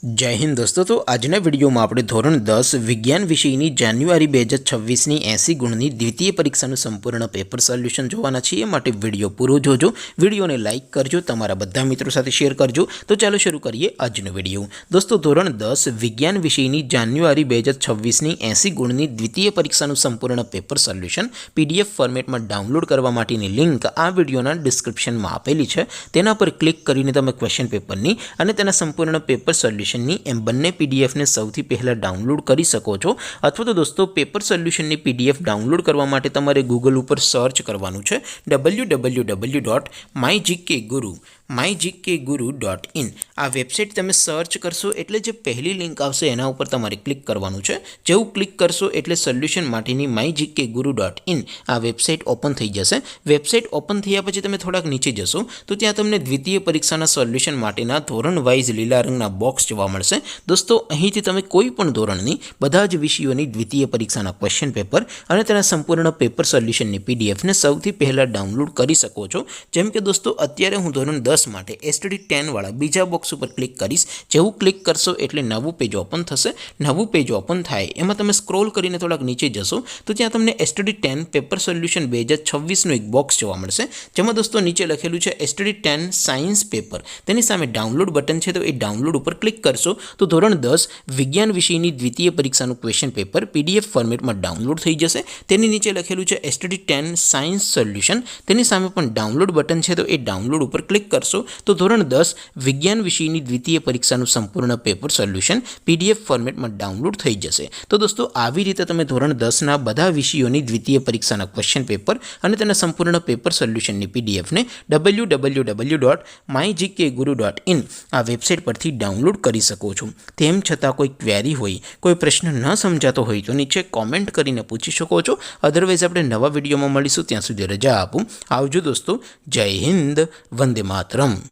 जय हिंद दोस्तों। तो आजना विडियो में આપણે ધોરણ 10 વિજ્ઞાન વિષયની જાન્યુઆરી 2026ની 80 ગુણની દ્વિતીય પરીક્ષાનું સંપૂર્ણ પેપર સોલ્યુશન જોવાના છીએ। માટે વિડિયો પૂરો જોજો, વિડિયોને લાઈક કરજો, તમારા બધા મિત્રો સાથે શેર કરજો। તો ચાલો શરૂ કરીએ આજનો વિડિયો। દોસ્તો ધોરણ 10 વિજ્ઞાન વિષયની જાન્યુઆરી 2026ની 80 ગુણની દ્વિતીય પરીક્ષાનું સંપૂર્ણ પેપર સોલ્યુશન PDF ફોર્મેટમાં ડાઉનલોડ કરવા માટેની લિંક આ વિડિયોના ડિસ્ક્રિપ્શનમાં આપેલી છે। તેના પર ક્લિક કરીને તમે ક્વેશ્ચન પેપરની અને તેના સંપૂર્ણ પેપર સોલ્યુશન एम बने पीडीएफ ने सौथी पहला डाउनलॉड करी सको छो। अथवा तो दोस्तों पेपर सोल्यूशन ने पीडीएफ डाउनलॉड करवा माटे तमारे गूगल पर सर्च करवानुं छे www.mygkguru.in। आ वेबसाइट तमे सर्च करशो एटले जे पहली लिंक आवशे एना उपर तमारे क्लिक करवानुं छे। जेवुं क्लिक करशो एटले सोल्यूशन माटेनी mygkguru.in आ वेबसाइट ओपन थई जशे। वेबसाइट ओपन थया पछी तमे थोड़ाक नीचे जशो तो त्यां तमने द्वितीय परीक्षाना सोल्यूशन माटेना धोरण वाइज लीला रंगना बॉक्स जोवा मळशे। दोस्तों અહીંથી તમે કોઈ પણ ધોરણની બધા જ વિષયોની દ્વિતીય પરીક્ષાના ક્વેશ્ચન પેપર અને તેના સંપૂર્ણ પેપર સોલ્યુશનની પીડીએફ ને સૌથી પહેલા ડાઉનલોડ કરી શકો છો। જેમ કે દોસ્તો અત્યારે હું ધોરણ 10 માટે STD 10 વાળા બીજા બોક્સ ઉપર ક્લિક કરીશ। જેવું ક્લિક કરશો એટલે નવું પેજ ઓપન થશે। નવું પેજ ઓપન થાય એમાં તમે સ્ક્રોલ કરીને થોડાક નીચે જશો તો ત્યાં તમને STD 10 પેપર સોલ્યુશન 2026 નું એક બોક્સ જોવા મળશે। જેમાં દોસ્તો નીચે લખેલું છે STD 10 સાયન્સ પેપર, તેની સામે ડાઉનલોડ બટન છે તો એ ડાઉનલોડ ઉપર क्लिक करशो तो धोरण 10 विज्ञान विषयनी द्वितीय परीक्षाનું क्वेश्चन पेपर पीडीएफ फॉर्मेट में डाउनलॉड थई जशे। तेनी नीचे लखेलुं छे STD 10 सायन्स सोल्यूशन, तेनी सामे पण डाउनलॉड बटन छे तो ए डाउनलॉड पर क्लिक करशो तो धोरण 10 विज्ञान विषयनी द्वितीय परीक्षाનું संपूर्ण पेपर सोल्यूशन पीडीएफ फॉर्मेट में डाउनलॉड थई जशे। तो दोस्तों આવી રીતે તમે ધોરણ 10 ના બધા વિષયોની દ્વિતીય પરીક્ષાના ક્વેશ્ચન પેપર અને તેના સંપૂર્ણ પેપર સોલ્યુશનની પીડીએફ ને www.mygkguru.in આ વેબસાઇટ પરથી ડાઉનલોડ કરી શકો છો। તેમ છતાં કોઈ ક્વેરી હોય, કોઈ પ્રશ્ન ન સમજાતો હોય તો નીચે કોમેન્ટ કરીને પૂછી શકો છો। અધરવાઇઝ આપણે નવા વિડીયોમાં મળીશું, ત્યાં સુધી રજા આપું। આવજો દોસ્તો, જય હિન્દ, વંદે માતરમ।